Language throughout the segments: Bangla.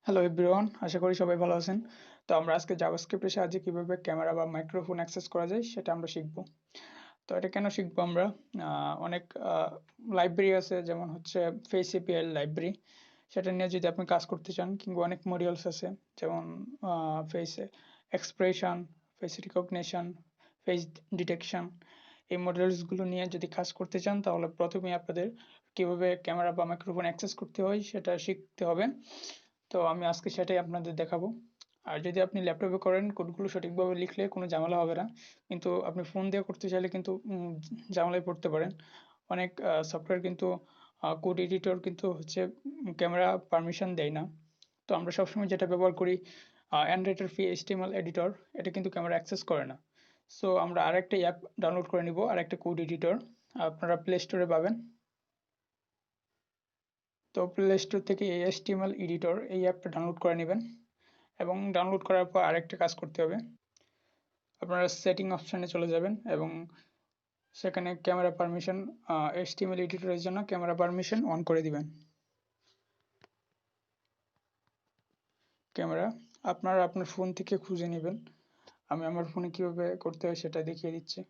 হ্যালো এভরিওয়ান, আশা করি সবাই ভালো আছেন। তো আমরা আজকে জাভাস্ক্রিপ্টের সাহায্যে কিভাবে ক্যামেরা বা মাইক্রোফোন অ্যাক্সেস করা যায় সেটা আমরা শিখব। তো এটা কেন শিখবো আমরা? অনেক লাইব্রেরি আছে, যেমন হচ্ছে ফেস এপিআই লাইব্রেরি। সেটা নিয়ে যদি আপনি কাজ করতে চান, কিংবা অনেক মডিউলস আছে, যেমন face expression, face recognition, face detection. এই মডিউলসগুলো নিয়ে যদি কাজ করতে চান, তাহলে প্রথমেই আপনাদের কিভাবে ক্যামেরা বা মাইক্রোফোন অ্যাক্সেস করতে হয় সেটা শিখতে হবে। তো আমি আজকে সেটাই আপনাদের দেখাবো। আর যদি আপনি ল্যাপটপে করেন, কোডগুলো সঠিকভাবে লিখলে কোনো ঝামেলা হবে না। কিন্তু আপনি ফোন দিয়ে করতে চাইলে কিন্তু ঝামেলায় পড়তে পারেন। অনেক সফটওয়্যার কিন্তু কোড এডিটর কিন্তু হচ্ছে ক্যামেরা পারমিশন দেয় না। তো আমরা সবসময় যেটা ব্যবহার করি, অ্যান্ড্রয়েডের HTML এডিটর, এটা কিন্তু ক্যামেরা অ্যাক্সেস করে না। সো আমরা আরেকটা অ্যাপ ডাউনলোড করে নিব, আরেকটা কোড এডিটর আপনারা প্লে স্টোরে পাবেন। তো প্লে স্টোর থেকে এই HTML এডিটর এই অ্যাপটা ডাউনলোড করে নেবেন, এবং ডাউনলোড করার পর আরেকটা কাজ করতে হবে। আপনারা সেটিং অপশানে চলে যাবেন এবং সেখানে ক্যামেরা পারমিশন, HTML এডিটরের জন্য ক্যামেরা পারমিশন অন করে দিবেন। ক্যামেরা আপনারা আপনার ফোন থেকে খুঁজে নেবেন। আমি আমার ফোনে কিভাবে করতে হয় সেটা দেখিয়ে দিচ্ছি।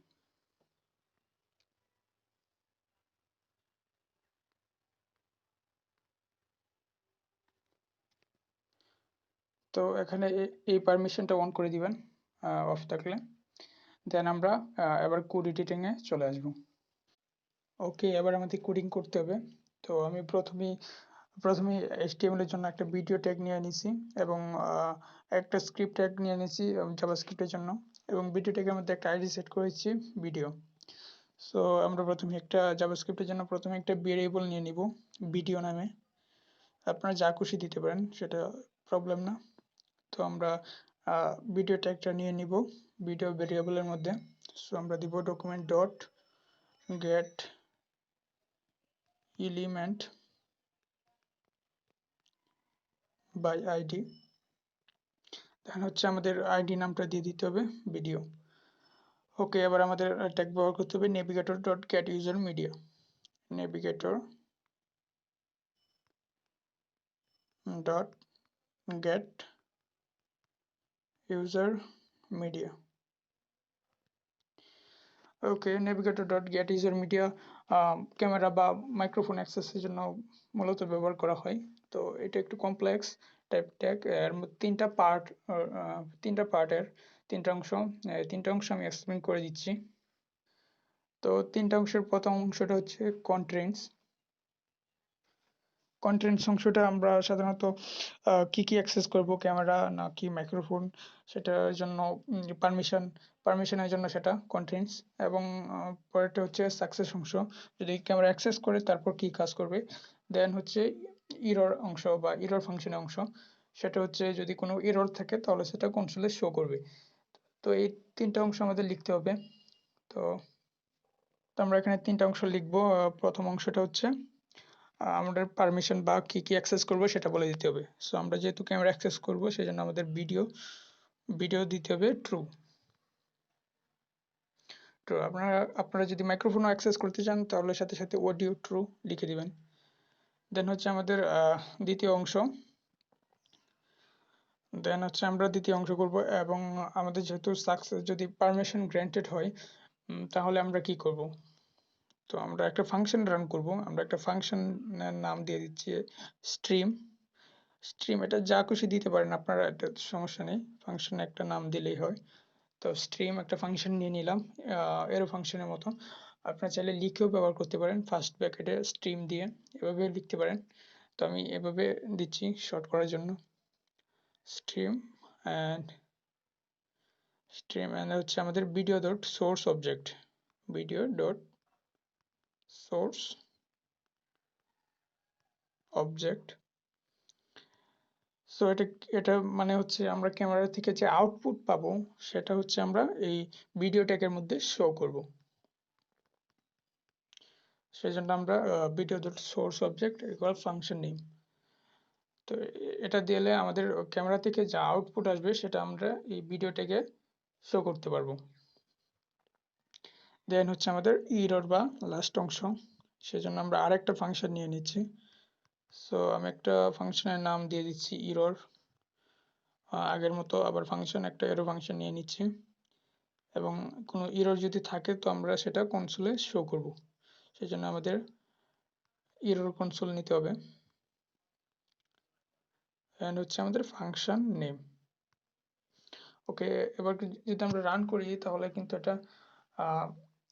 তো এখানে এই পারমিশনটা অন করে দিবেন অফ থাকলে। দেন আমরা এবার কোড এডিটিংয়ে চলে আসবো। ওকে, এবার আমাদের কোডিং করতে হবে। তো আমি প্রথমেই HTML এর জন্য একটা ভিডিও ট্যাগ নিয়ে নিয়েছি, এবং একটা স্ক্রিপ্ট ট্যাগ নিয়ে নিয়েছি জাভাস্ক্রিপ্টের জন্য, এবং ভিডিও ট্যাগের মধ্যে একটা আইডি সেট করেছি ভিডিও। সো আমরা প্রথমে একটা জাভাস্ক্রিপ্টের জন্য প্রথমে একটা ভেরিয়েবল নিয়ে নিব ভিডিও নামে। আপনারা যা খুশি দিতে পারেন, সেটা প্রবলেম না। তো আমরা ভিডিও ট্যাগটা নিয়ে নিব ভিডিও ভেরিয়েবলের মধ্যে। সো আমরা দিব document dot get element by ID. Then হচ্ছে আমাদের আইডি নামটা দিয়ে দিতে হবে ভিডিও। ওকে, এবার আমাদের ট্যাগ ব্যবহার করতে হবে navigator.getusermedia। navigator.getusermedia। ওকে, navigator.getusermedia ক্যামেরা বা মাইক্রোফোন অ্যাক্সেসের জন্য মূলত ব্যবহার করা হয়। তো এটা একটু কমপ্লেক্স টাইপ ট্যাগ, এর মধ্যে তিনটা পার্টের তিনটা অংশ আমি এক্সপ্লেন করে দিচ্ছি। তো তিনটা অংশের প্রথম অংশটা হচ্ছে কন্টেন্টস। কন্টেন্টস অংশটা আমরা সাধারণত কি কি অ্যাক্সেস করব, ক্যামেরা নাকি মাইক্রোফোন, সেটার জন্য পারমিশনের জন্য সেটা কন্টেন্টস। এবং পরেরটা হচ্ছে সাকসেস অংশ, যদি ক্যামেরা অ্যাক্সেস করে তারপর কি কাজ করবে। দেন হচ্ছে ইরর অংশ বা ইরর ফাংশনের অংশ, সেটা হচ্ছে যদি কোনো ইরর থাকে তাহলে সেটা কনসোলে শো করবে। তো এই তিনটা অংশ আমাদের লিখতে হবে। তো আমরা এখানে তিনটা অংশ লিখবো। প্রথম অংশটা হচ্ছে আমাদের পারমিশন বা কি কি অ্যাক্সেস করব সেটা বলে দিতে হবে। সো আমরা যেহেতু ক্যামেরা অ্যাক্সেস করব, সেজন্য আমাদের ভিডিও দিতে হবে ট্রু। তো আপনারা যদি মাইক্রোফোনও অ্যাক্সেস করতে চান, তাহলে সাথে সাথে অডিও ট্রু লিখে দিবেন। দেন হচ্ছে আমাদের দ্বিতীয় অংশ আমরা দ্বিতীয় অংশ করব, এবং আমাদের যেহেতু সাকসেস যদি পারমিশন গ্র্যান্টেড হয়, তাহলে আমরা কি করব। তো আমরা একটা ফাংশন রান করব। আমরা একটা ফাংশনের নাম দিয়ে দিচ্ছি স্ট্রিম। এটা যা খুশি দিতে পারেন আপনারা, এটা সমস্যা নেই, ফাংশন একটা নাম দিলেই হয়। তো স্ট্রিম একটা ফাংশন নিয়ে নিলাম, এরো ফাংশনের মতো। আপনারা চাইলে লিখেও ব্যবহার করতে পারেন, ফার্স্ট ব্র্যাকেটে স্ট্রিম দিয়ে এভাবে লিখতে পারেন। তো আমি এভাবে দিচ্ছি শর্ট করার জন্য, স্ট্রিম অ্যান্ড হচ্ছে আমাদের video dot source object, video dot source object. So এটা মানে হচ্ছে আমরা ক্যামেরা থেকে যে আউটপুট পাবো, সেটা হচ্ছে আমরা এই ভিডিও ট্যাগের মধ্যে শো করব। সেজন্য আমরা video dot source object equal function name. তো এটা দিলে আমাদের ক্যামেরা থেকে যা আউটপুট আসবে সেটা আমরা এই ভিডিও ট্যাগে শো করতে পারবো। দেন হচ্ছে আমাদের ইরর বা লাস্ট অংশ, সেজন্য আমরা আরেকটা ফাংশন নিয়ে নিচ্ছি সো আমি একটা ফাংশনের নাম দিয়ে দিচ্ছি ইরর, আগের মতো আবার একটা এরর ফাংশন নিয়ে নিচ্ছি, এবং কোনো ইরর যদি থাকে তো আমরা সেটা কনসোলে শো করব। সেজন্য আমাদের ইরর কনসোল নিতে হবে, এন্ড হচ্ছে আমাদের ফাংশন নেম। ওকে, এবার যদি আমরা রান করি তাহলে কিন্তু এটা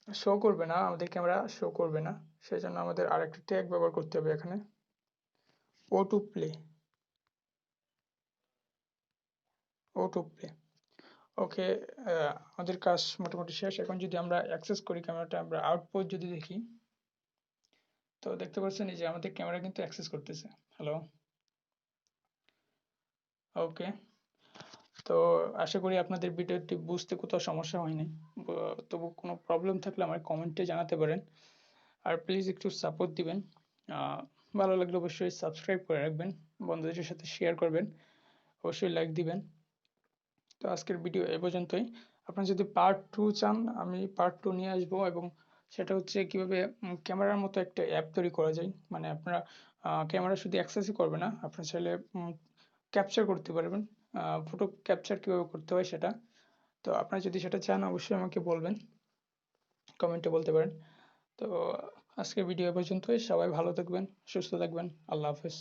শো করবে না, আমাদের ক্যামেরা শো করবে না। সেজন্য আমাদের আরেকটা ট্যাগ ব্যবহার করতে হবে এখানে, ও টু প্লে। ওকে, আমাদের কাজ মোটামুটি শেষ। এখন যদি আমরা অ্যাক্সেস করি ক্যামেরাটা, আমরা আউটপুট যদি দেখি তো দেখতে পাচ্ছেন এই যে আমাদের ক্যামেরা কিন্তু অ্যাক্সেস করতেছে। হ্যালো, ওকে। তো আশা করি আপনাদের ভিডিওটি বুঝতে কোথাও সমস্যা হয়নি। তবু কোনো প্রবলেম থাকলে আমার কমেন্টে জানাতে পারেন, আর প্লিজ একটু সাপোর্ট দিবেন। ভালো লাগলে অবশ্যই সাবস্ক্রাইব করে রাখবেন, বন্ধুদের সাথে শেয়ার করবেন, অবশ্যই লাইক দিবেন। তো আজকের ভিডিও এ পর্যন্তই। আপনারা যদি পার্ট 2 চান, আমি পার্ট 2 নিয়ে আসবো, এবং সেটা হচ্ছে কিভাবে ক্যামেরার মতো একটা অ্যাপ তৈরি করা যায়। মানে আপনারা ক্যামেরা শুধু অ্যাক্সেসই করবে না, আপনারা চাইলে ক্যাপচার করতে পারবেন, ফটো ক্যাপচার কিভাবে করতে হয় সেটা। তো আপনারা যদি সেটা চান অবশ্যই আমাকে বলবেন, কমেন্টে বলতে পারেন। তো আজকের ভিডিও এ পর্যন্তই। সবাই ভালো থাকবেন, সুস্থ থাকবেন। আল্লাহ হাফেজ।